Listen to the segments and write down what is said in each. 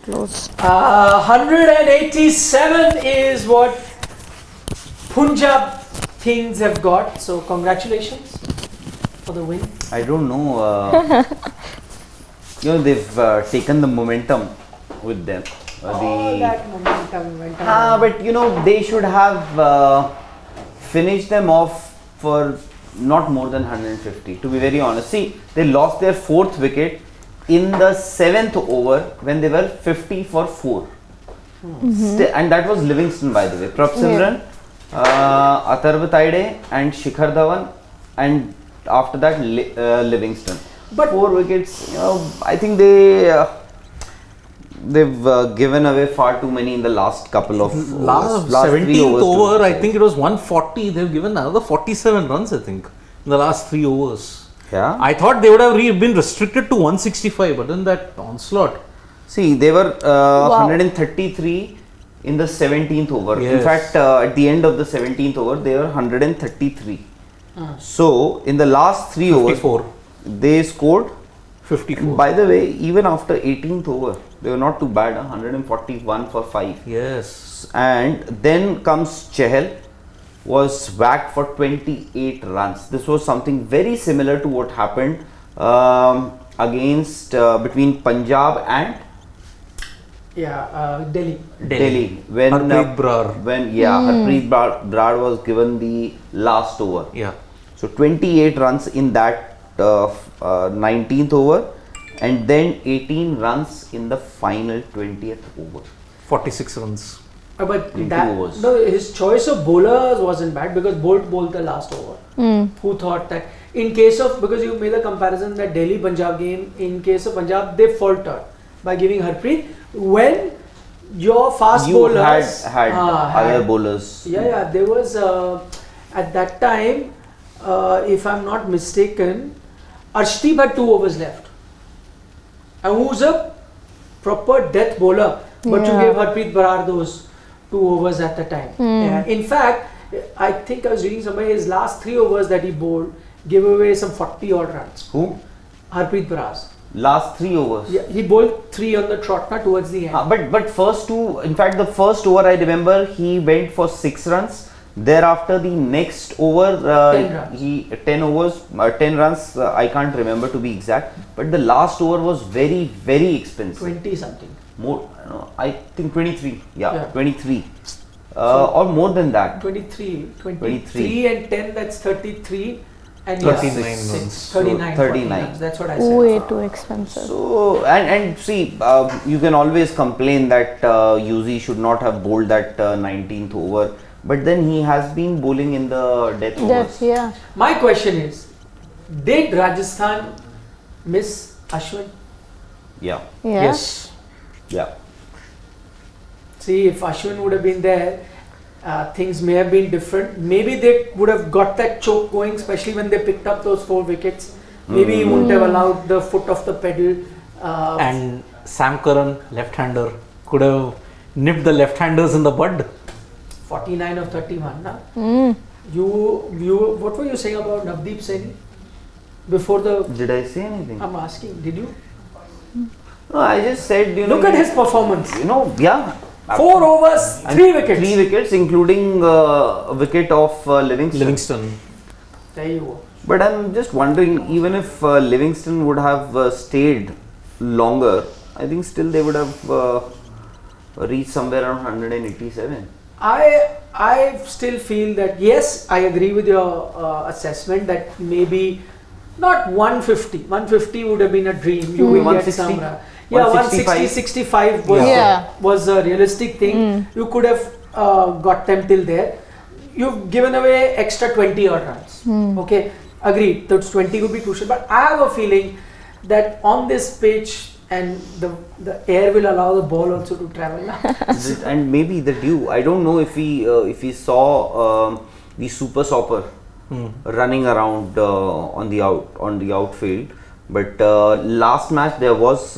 close. 187 is what Punjab Kings have got. So congratulations for the win. I don't know. They've taken the momentum with them. That momentum. But they should have finished them off for not more than 150. To be very honest, see, they lost their 4th wicket in the 7th over when they were 50 for 4. And that was Livingston, by the way. Prabh Simran, Atharva Taide and Shikhar Dhawan, and after that Livingston. But 4 wickets, I think they've given away far too many in the last couple of last 17th over. I think it was 140. They've given another 47 runs, I think, in the last 3 overs. Yeah. I thought they would have been restricted to 165, but then that onslaught. See, they were 133 in the 17th over. Yes. In fact, at the end of the 17th over, they were 133. So, in the last 3 overs, they scored 54. By the way, even after 18th over, they were not too bad. 141 for 5. Yes. And then comes Chahal, was whacked for 28 runs. This was something very similar to what happened against between Punjab and Delhi. When Harpreet Brar. Harpreet Brar was given the last over. Yeah. So 28 runs in that 19th over, and then 18 runs in the final 20th over. 46 runs. But his choice of bowlers wasn't bad because Bolt bowled the last over. Who thought that in case of, because you made a comparison that Delhi Punjab game, in case of Punjab they faltered by giving Harpreet when your fast bowlers had other bowlers. There was at that time, if I'm not mistaken, Arshdeep had 2 overs left, and who's a proper death bowler, but you gave Harpreet Brar those 2 overs at the time. In fact, I think I was reading somewhere his last 3 overs that he bowled gave away some 40 odd runs. Who? Harpreet Brar. Last 3 overs. Yeah, he bowled 3 on the trot towards the end. But first 2, in fact, the first over I remember he went for 6 runs. Thereafter, the next over, 10 runs. I can't remember to be exact. But the last over was very, very expensive. 20 something. More, I think 23. 23. Or more than that. 23 and 10. That's 33. And 39. That's what I said. Way too expensive. So and see, you can always complain that Yuzi should not have bowled that 19th over, but then he has been bowling in the death overs. My question is, did Rajasthan miss Ashwin? Yes. Yeah. See, if Ashwin would have been there, things may have been different. Maybe they would have got that choke going, especially when they picked up those 4 wickets. Maybe he wouldn't have allowed the foot off the pedal. And Sam Curran, left-hander, could have nipped the left-handers in the bud. 49 of 31. You what were you saying about Navdeep Saini before the? Did I say anything? I'm asking. Did you? No, I just said, Look at his performance. 4 overs, 3 wickets. 3 wickets, including a wicket of Livingston. There you go. But I'm just wondering, even if Livingston would have stayed longer, I think still they would have reached somewhere around 187. I still feel that yes, I agree with your assessment that maybe not 150. 150 would have been a dream. You will get some. 160, 65 was a realistic thing. You could have got them till there. You've given away extra 20 odd runs. Okay, agreed. Those 20 would be crucial. But I have a feeling that on this pitch, and the air will allow the ball also to travel. And maybe the dew. I don't know if we saw the super stopper running around on the outfield. But last match there was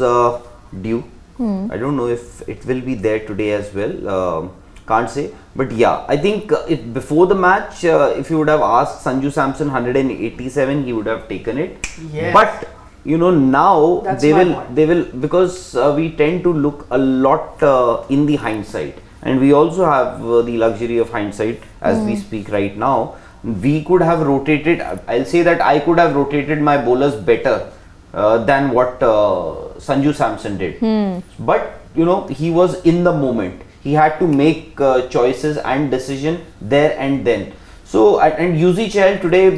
dew. I don't know if it will be there today as well. Can't say. But yeah, I think if before the match, if you would have asked Sanju Samson 187, he would have taken it. Yes. But now That's they my will point. because we tend to look a lot in the hindsight, and we also have the luxury of hindsight as we speak right now. We could have rotated. I'll say that I could have rotated my bowlers better than what Sanju Samson did. But he was in the moment. He had to make choices and decision there and then. So and Yuzi Chahal today,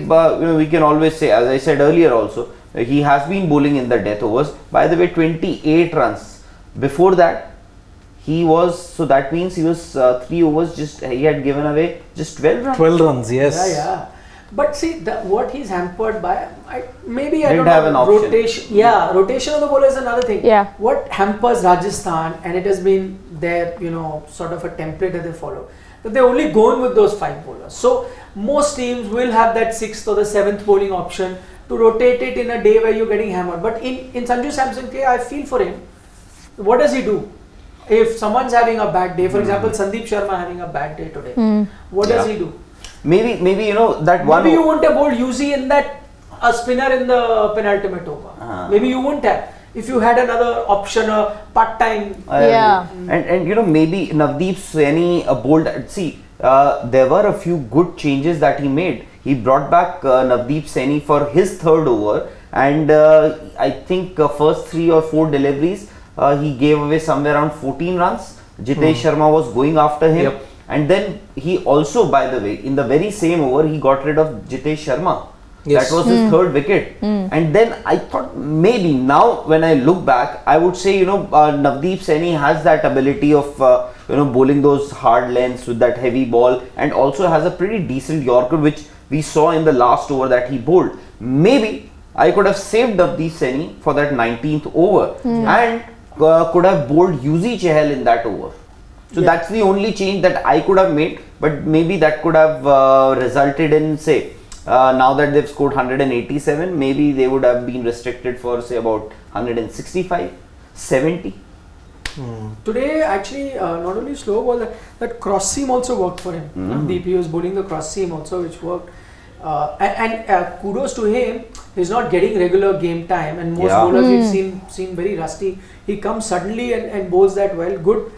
we can always say, as I said earlier also, he has been bowling in the death overs. By the way, 28 runs. Before that, he was, so that means he was 3 overs, he had given away just 12 runs. 12 runs, yes. Yeah. But see, what he's hampered by, I Didn't don't have know, an option. rotation. Yeah, rotation of the bowler is another thing. Yeah. What hampers Rajasthan, and it has been their, sort of a template that they follow, that they're only going with those 5 bowlers. So most teams will have that 6th or the 7th bowling option to rotate it in a day where you're getting hammered. But in Sanju Samson case, I feel for him. What does he do? If someone's having a bad day, for example, Sandeep Sharma having a bad day today, what does he do? Maybe that one. Maybe you wouldn't have bowled Yuzi in that a spinner in the penultimate over. Maybe you wouldn't have. If you had another option, a part-time. Yeah. And maybe Navdeep Saini bowled. See, there were a few good changes that he made. He brought back Navdeep Saini for his 3rd over, and I think first 3 or 4 deliveries he gave away somewhere around 14 runs. Jitesh Sharma was going after him. Yep. And then he also, by the way, in the very same over, he got rid of Jitesh Sharma. Yes. That was his 3rd wicket. And then I thought maybe now when I look back, I would say, Navdeep Saini has that ability of, bowling those hard lengths with that heavy ball, and also has a pretty decent Yorker, which we saw in the last over that he bowled. Maybe I could have saved Navdeep Saini for that 19th over and could have bowled Yuzi Chahal in that over. So that's the only change that I could have made, but maybe that could have resulted in, say, now that they've scored 187, maybe they would have been restricted for, say, about 165, 70. Today, actually, not only slow ball, that cross seam also worked for him. DP was bowling the cross seam also, which worked. And kudos to him, he's not getting regular game time, and most bowlers we've seen very rusty. He comes suddenly and bowls that well, good,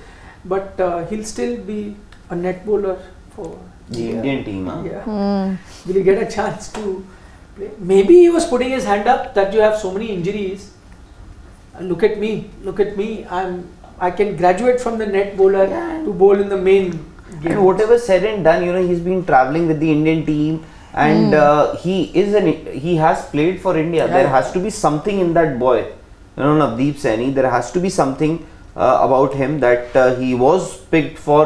but he'll still be a net bowler for The Indian team, huh? Yeah. Will he get a chance to play? Maybe he was putting his hand up that you have so many injuries. Look at me. I can graduate from the net bowler to bowl in the main game. And whatever said and done, he's been traveling with the Indian team, and he has played for India. Yeah. There has to be something in that boy, Navdeep Saini. There has to be something about him that he was picked for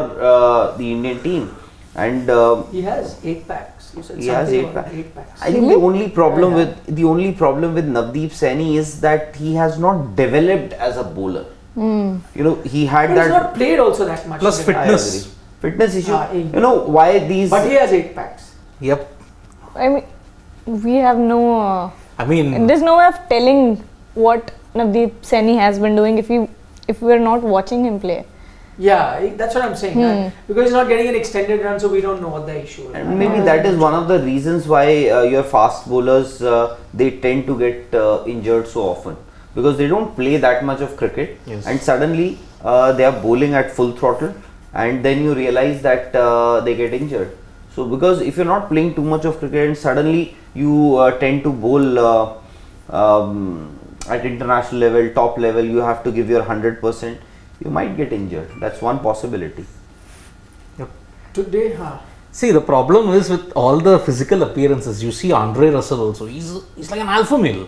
the Indian team, and he has 8 packs. You said he has something 8 about packs. 8 packs. I think the only problem with Navdeep Saini is that he has not developed as a bowler. He had But that. he's not played also that much. Plus today. fitness. Fitness issue. In- Why these? But he has 8 packs. Yep. I mean, we have no. I mean, There's no way of telling what Navdeep Saini has been doing if we're not watching him play. Yeah, that's what I'm saying. Because he's not getting an extended run, so we don't know what the issue is. And maybe that is one of the reasons why your fast bowlers they tend to get injured so often, because they don't play that much of cricket, and suddenly they are bowling at full throttle, and then you realize that they get injured. So because if you're not playing too much of cricket and suddenly you tend to bowl at international level, top level, you have to give your 100%, you might get injured. That's one possibility. Today, see, the problem is with all the physical appearances. You see Andre Russell also. He's like an alpha male.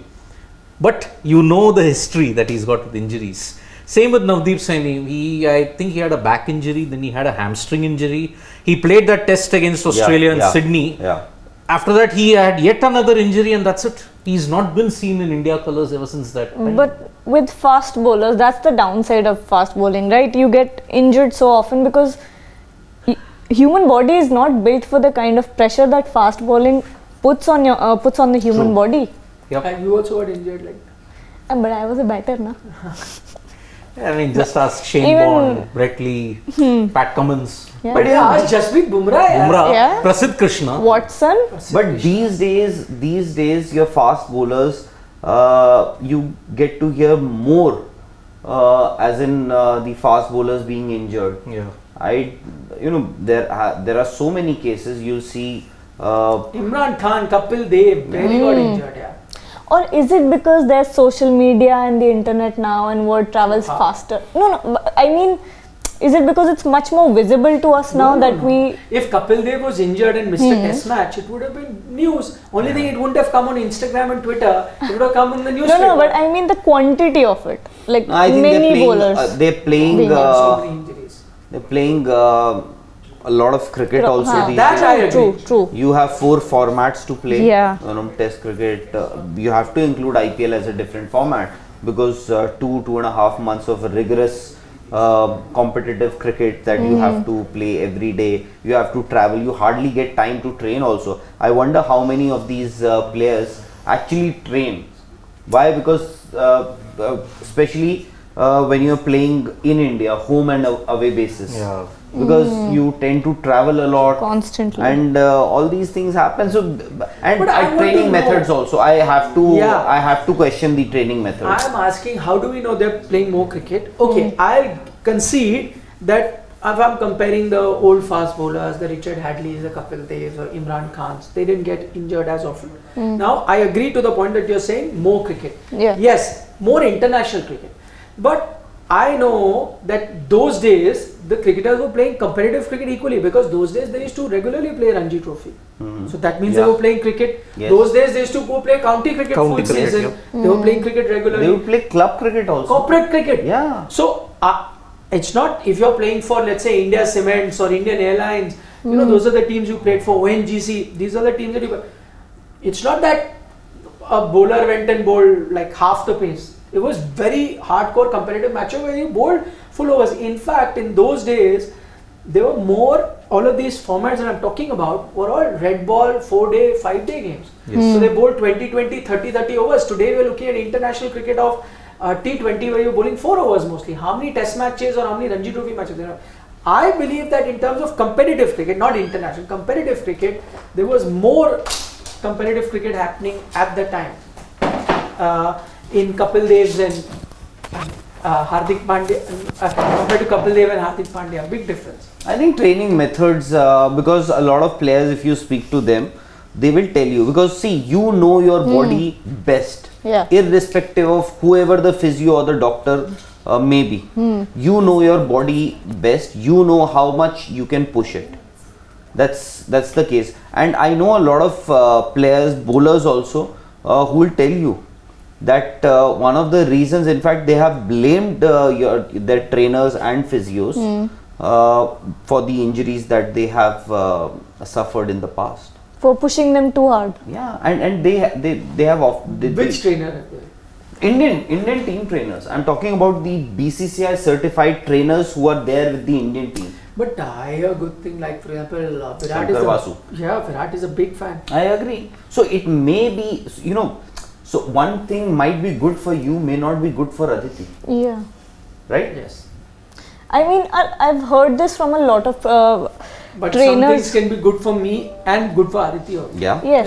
But the history that he's got with injuries. Same with Navdeep Saini. I think he had a back injury, then he had a hamstring injury. He played that test against Australia in Sydney. Yeah. After that, he had yet another injury, and that's it. He's not been seen in India colours ever since that time. But with fast bowlers, that's the downside of fast bowling, right? You get injured so often because human body is not built for the kind of pressure that fast bowling puts on the human body. Yep. and you also got injured like that. But I was a batter, na. I mean, just ask Shane Even- Bond, Brett Lee, Pat Cummins, Yeah. But yeah, Jasprit Bumrah. Bumrah, Yeah. Prasidh Krishna. Watson. But these days, your fast bowlers, you get to hear more, as in the fast bowlers being injured. Yeah. There are so many cases. You'll see. Imran Khan, Kapil Dev, barely got injured. Yeah. Or is it because there's social media and the internet now and word travels faster? No, but I mean, is it because it's much more visible to us now that we... If Kapil Dev was injured and missed a test match, it would have been news. Only thing, it wouldn't have come on Instagram and Twitter. It would have come in the newspaper. No, but I mean the quantity of it. Like I think many bowlers. they're playing. being So many injuries. They're playing a lot of cricket also these That days. I agree. True. You have 4 formats to play. Yeah. Test cricket. You have to include IPL as a different format because 2.5 months of rigorous competitive cricket that you have to play every day. You have to travel. You hardly get time to train also. I wonder how many of these players actually train. Why? Because especially when you're playing in India, home and away basis. Yeah. Because you tend to travel a lot Constantly. and all these things happen. So and But I want training to methods know. also. I have to question the training I methods. am asking, how do we know they're playing more cricket? Okay, I'll concede that if I'm comparing the old fast bowlers, the Richard Hadleys, the Kapil Devs, or Imran Khans, they didn't get injured as often. Now, I agree to the point that you're saying more cricket. Yeah. Yes, more international cricket. But I know that those days the cricketers were playing competitive cricket equally, because those days they used to regularly play Ranji Trophy. So that means they Yeah. were playing cricket. Yes. Those days they used to go play county cricket County full cricket, season. They were playing cricket regularly. They would play club cricket also. Corporate cricket. Yeah. So it's not if you're playing for, let's say, India Cements or Indian Airlines. You know, those are the teams you played for. ONGC. These are the teams that you. It's not that a bowler went and bowled like half the pace. It was very hardcore competitive matches where you bowled full overs. In fact, in those days, there were more. All of these formats that I'm talking about were all red ball, 4-day, 5-day games. So they bowled 20, 30 overs. Today we're looking at international cricket of T20 where you're bowling 4 overs mostly. How many test matches or how many Ranji Trophy matches there are? I believe that in terms of competitive cricket, not international, competitive cricket, there was more competitive cricket happening at the time. In Kapil Dev's and Hardik Pandya, compared to Kapil Dev and Hardik Pandya, big difference. I think training methods, because a lot of players, if you speak to them, they will tell you, because see, you know your body best, irrespective of whoever the physio or the doctor may be. You know your body best. You know how much you can push it. That's the case. And I know a lot of players, bowlers also, who will tell you that one of the reasons, in fact, they have blamed their trainers and physios for the injuries that they have suffered in the past. For pushing them too hard. Yeah, and they have Which trainer? Indian team trainers. I'm talking about the BCCI certified trainers who are there with the Indian team. But I hear good thing, like for example, Virat Shankar Vasu. Virat is a big fan. I agree. So it may be, so one thing might be good for you, may not be good for Aditi, Yeah. right? Yes. I mean, I've heard this from a lot of But some trainers. things can be good for me and good for Aditi also. Yeah. Yes.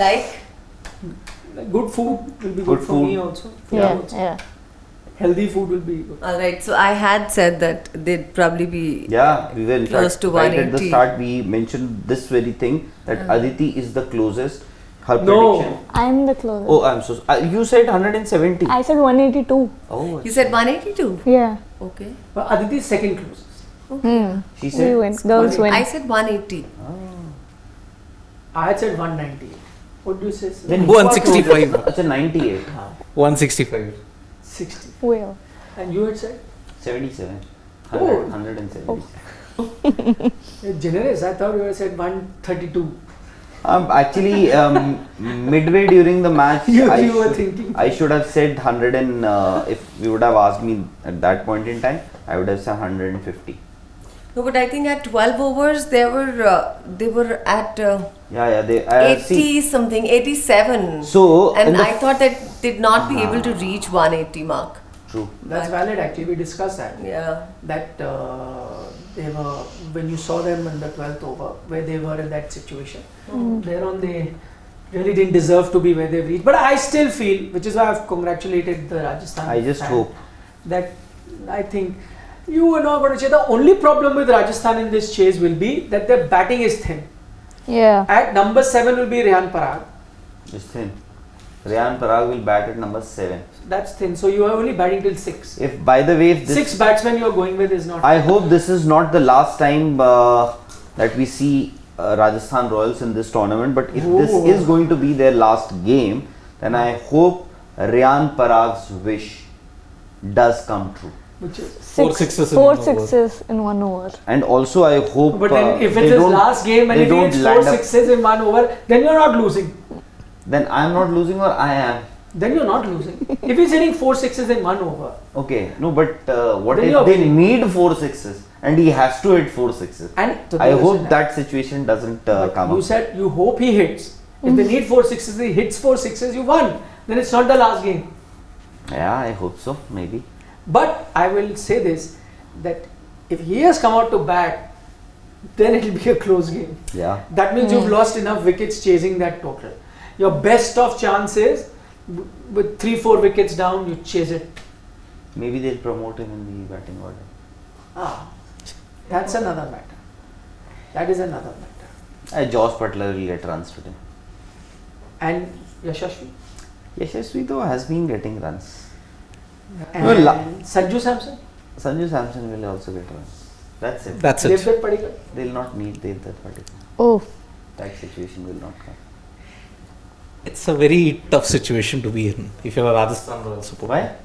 Like good food will be good for food. me also. For Yeah, you also. yeah. Healthy food will be good. Alright, so I had said that they'd probably be Yeah, we were in Close fact to right at the 180. start we mentioned this very thing that Aditi is the closest. Her No. prediction. I'm the closest. Oh, I'm so. You said 170. I said 182. Oh, You said 182? Yeah. Okay. But Aditi is second closest. she We said. win. Girls win. I said 180. I had said 190. What do you say? Sir? Then 165. It's a 98. 165. 60. Well. And you had said? 77. Oh. 170. You're generous. I thought you had said 132. Actually, midway during the match, You were thinking. I should have said 100 and if you would have asked me at that point in time, I would have said 150. No, but I think at 12 overs they were at They 80 something, 87. So, in and the I thought that did not be able to reach 180 mark. True. That's valid actually. We discussed that. Yeah. That they were, when you saw them in the 12th over, where they were in that situation. They're on the really didn't deserve to be where they've reached. But I still feel, which is why I've congratulated the Rajasthan. I just fan, hope that I think you are not going to chase. The only problem with Rajasthan in this chase will be that their batting is thin. Yeah. At number 7 will be Rehan Parag. it's thin. Rayan Parag will bat at number 7. That's thin. So you are only batting till 6. If by the way, if this 6 batsmen you are going with is not. I hope this is not the last time that we see Rajasthan Royals in this tournament. But if this Ooh. is going to be their last game, then I hope Rayan Parag's wish does come true. Which is. Four sixes in Four one over. sixes in 1 over. And also I hope. But then if they it's his don't- last game and they if he don't hits 4 land up- sixes in 1 over, then you're not losing. Then I'm not losing or I am. Then you're not losing. If he's hitting 4 sixes in 1 over, Okay, no, but what Then if you're they winning. need 4 sixes and he has to hit 4 sixes? and I hope that situation doesn't But come you up. said you hope he hits. If they need 4 sixes, he hits 4 sixes, you won. Then it's not the last game. Yeah, I hope so, maybe. But I will say this, that if he has come out to bat, then it will be a close game. Yeah. That means you've lost enough wickets chasing that total. Your best of chance is with 3-4 wickets down, you chase it. Maybe they'll promote him in the batting order. Ah, that's another matter. That is another matter. Josh Butler will get runs today. And Yashasvi Yashasvi though has been getting runs. and No, Sanju Samson, Sanju Samson will also get runs. That's it. That's it. Devdutt Padikkal. They'll not need Devdutt Padikkal. Oh. That situation will not come. It's a very tough situation to be in if you're a Rajasthan Royals supporter. Why?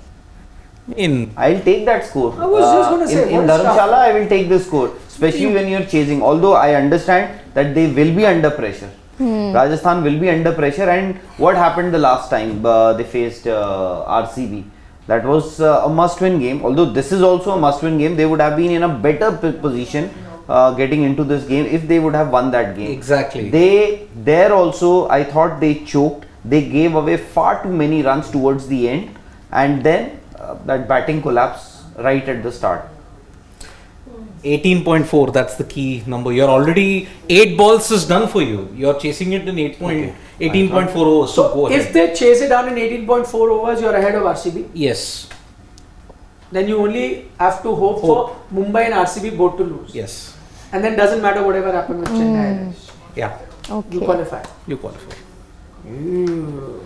I'll take that score. I was just gonna say, in what is tough? Dharamshala, I will take the score, especially when you're chasing. Although I understand that they will be under pressure. Rajasthan will be under pressure. And what happened the last time they faced RCB? That was a must-win game. Although this is also a must-win game, they would have been in a better position getting into this game if they would have won that game. Exactly. There also, I thought they choked. They gave away far too many runs towards the end, and then that batting collapse right at the start. 18.4, that's the key number. You're already 8 balls is done for you. You're chasing it in 18.4 overs. So go ahead. If they chase it down in 18.4 overs, you're ahead of RCB. Yes. Then you only have to hope for Mumbai and RCB both to lose. Yes. And then doesn't matter whatever happened with Chennai. Yeah. Okay. You qualify. You qualify. Ooh,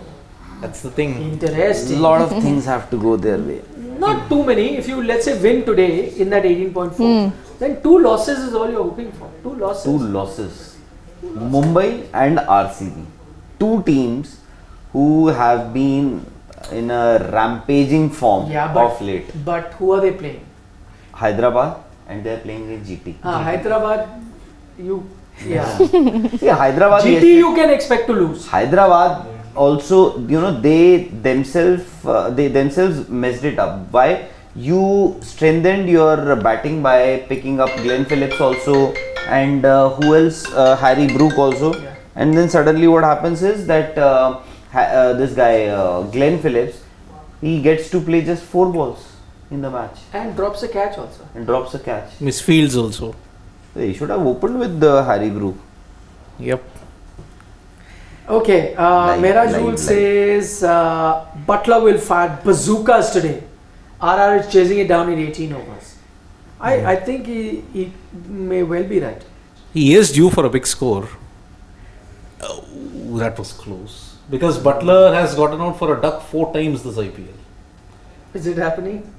That's the thing. A interesting. lot of things have to go their way. Not too many. If you let's say win today in that 18.4, then 2 losses is all you're hoping for. 2 losses. 2 losses. Mumbai and RCB. 2 teams who have been in a rampaging form Yeah, of late. But who are they playing? Hyderabad, and they are playing in GT. Hyderabad. Yeah. See, Hyderabad. GT you can expect to lose. Hyderabad also, they themselves messed it up. Why? You strengthened your batting by picking up Glenn Phillips also, and who else? Harry Brook also. Yeah. And then suddenly what happens is that this guy Glenn Phillips, he gets to play just 4 balls in the match And drops a catch also. and drops a catch. Misfields also. They should have opened with Harry Brook. Yep. Okay, Mera Jewel like. says Butler will fire bazookas today. RR is chasing it down in 18 overs. I think he may well be right. He is due for a big score. Oh, that was close. Because Butler has gotten out for a duck 4 times this IPL. Is it happening?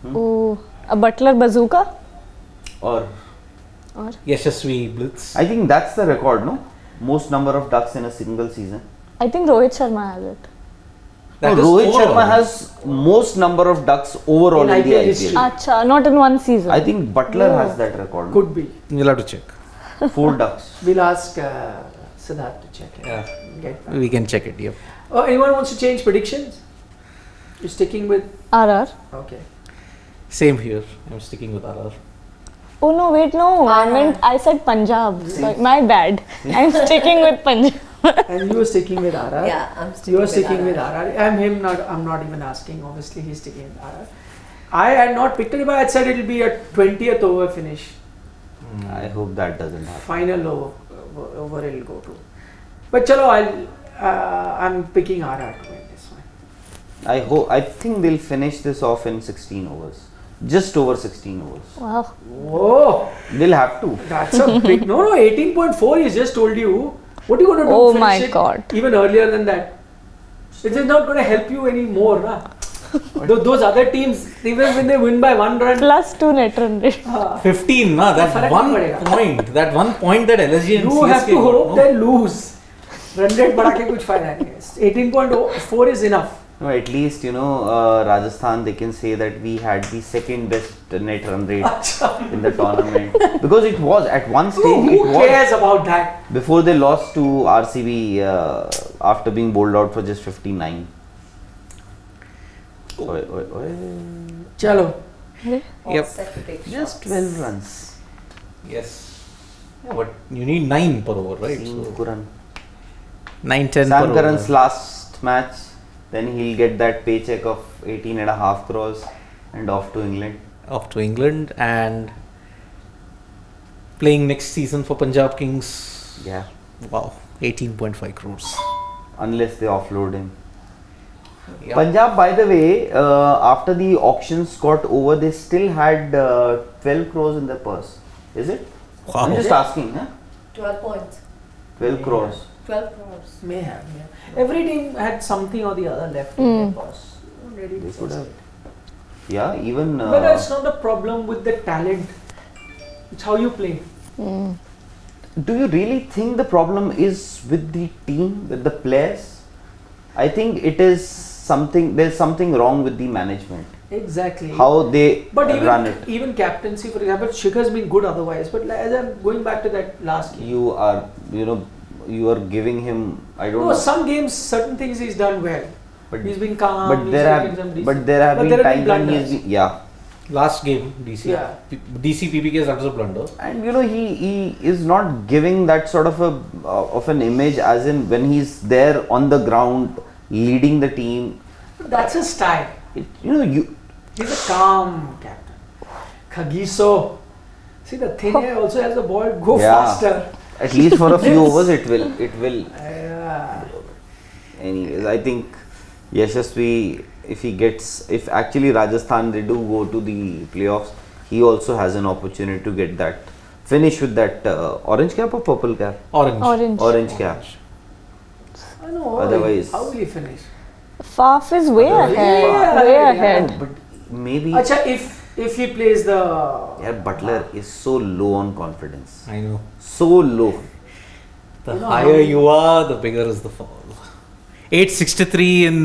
Oh, a Butler bazooka? Or Yashasvi Blitz. I think that's the record, no? Most number of ducks in a single season. I think Rohit Sharma has it. That No, is Rohit overall. Sharma has most number of ducks overall In in, the IPL IPL. history. Acha, not in one season. I think Butler has that record. no? Could be. You'll have to check. 4 ducks. We'll ask Siddharth to check it. Yeah. Get back. We can check it. Yep. Oh, anyone wants to change predictions? You're sticking with. RR. Okay. Same here. I'm sticking with RR. Oh no, wait, no. I said Punjab. Sorry, my bad. I'm sticking with Punjab. And you were sticking with RR. Yeah, I'm sticking You are with sticking with RR. RR. I'm not even asking. Obviously, he's sticking with RR. I had not picked it, but I had said it'll be a 20th over finish. I hope that doesn't happen. Final over it'll go to. But chalo, I'm picking RR to win this one. I think they'll finish this off in 16 overs. Just over 16 overs. Wow. Whoa, They'll have to. that's a big. No, 18.4. He just told you. What are you going to do? Oh Finish my it God. Even earlier than that. It is not going to help you anymore. Nah? Those other teams, even when they win by 1 run. +2 net run rate. 15, na, that फर्क one नहीं पड़ेगा. point, that one point that LSG and You have CSK to got, hope no? they lose. Run rate बढ़ा के कुछ फायदा नहीं है. 18.4 is enough. No, at least Rajasthan, they can say that we had the second best net run rate in the tournament, because it was at one stage. Who cares about that? Before they lost to RCB after being bowled out for just 59. Chalo. Yep. Set to take Just shots. 12 runs. Yes. Yeah, but you need 9 per over, right? Seeing So, Curran. 9, 10 Sam per Curran's over. last match, then he'll get that paycheck of 18.5 crores and off to England. Off to England and playing next season for Punjab Kings. Yeah, Wow, 18.5 crores. unless they offload him. Yeah. Punjab, by the way, after the auctions got over, they still had 12 crores in their purse. Is it? Wow. I'm just asking, huh? 12 points. 12 Yeah. crores. 12 crores. May have. Yeah. Every team had something or the other left in their purse. Ready to They could face have. it. Yeah, even. But that's not the problem with the talent. It's how you play. Do you really think the problem is with the team, with the players? I think it is something. There's something wrong with the management. Exactly. How they But run it. even captaincy, for example, Shikhar's been good otherwise. But as I'm going back to that last game. You are, you are giving him. I don't No, know. some games, certain things he's done well. But He's been calm. but he's there taken some have decent- but there have but been there times when he blunders. has been, yeah. Last game, DC. Yeah. DC PPK, that was a blunder. And he is not giving that sort of an image, as in when he's there on the ground leading the team. That's his style. You He's a calm captain. Kagiso. See, the thin air also has the ball go Yeah. faster. at least for a few overs it will. Yeah. Anyways, I think Yashasvi, if actually Rajasthan they do go to the playoffs, he also has an opportunity to get that finish with that orange cap or purple cap. Orange. Orange cap. I know. Otherwise- How will he finish? Faf is way Otherwise- ahead. Yeah, way yeah. ahead. But maybe Acha, if he plays the. yeah, Butler is so low on confidence. I know. So low. The You know higher how- you are, the bigger is the fall. 863 in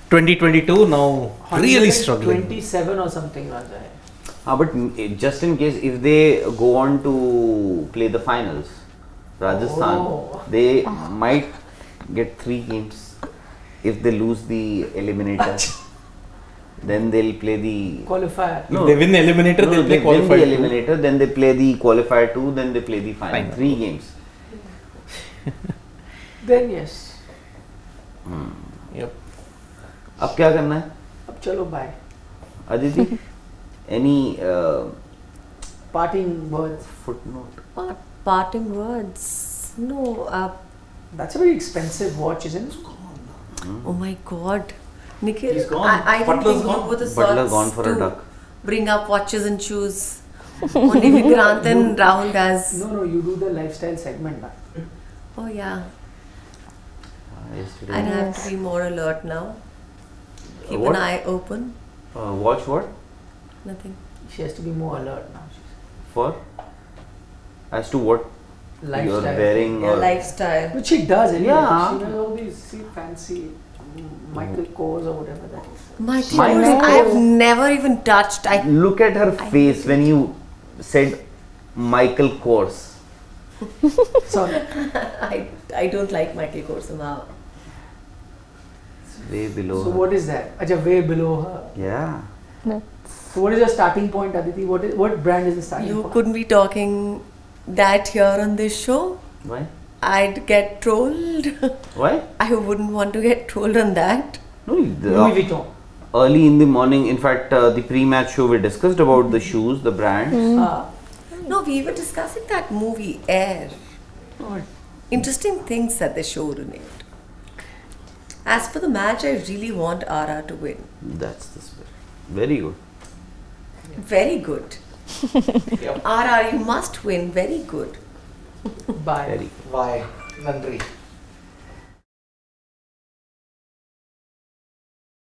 2022, now really struggling. 27 or something runs ahead. But just in case if they go on to play the finals, Rajasthan, Oh. they might get 3 games. If they lose the eliminator, then they'll play the Qualifier. If they win the eliminator, no, they'll play they win the qualifier. eliminator, then they play the qualifier 2, then they play the final. Final. 3 games. Then yes. Yep. अब क्या करना है? Ab chalo bye. Aditi, any Parting words. footnote? Parting words. No. That's a very expensive watch, isn't it? Oh my God. Nikhil, He's gone. I didn't Butler's think gone. you were the Butler sorts gone for a to duck. bring up watches and shoes. Only Vikrant and Rahul does. No, you do the lifestyle segment now. Oh yeah. Yesterday. I'd have to be more alert now. Keep What? an eye open. Watch what? Nothing. She has to be more alert now. For? As to what Lifestyle. you're wearing Your or lifestyle. Which she does anyway. Yeah. She has all these fancy Michael Kors or whatever that is. Michael Michael Kors, I've never even touched. look at her face when you said Michael Kors. Sorry. I don't like Michael Kors somehow. It's way below So her. what is that? Acha, way below her. Yeah. So what is your starting point, Aditi? What brand is the starting You point? couldn't be talking that here on this show. Why? I'd get trolled. Why? I wouldn't want to get trolled on that. No, Louis Vuitton. early in the morning, in fact, the pre-match show we discussed about the shoes, the brands. Ah. No, we were discussing that movie Air. Interesting things that they showed in it. As for the match, I really want RR to win. That's the spirit. Very good. Very good. RR, you must win. Very good. Bye. Very. Why? Nandri.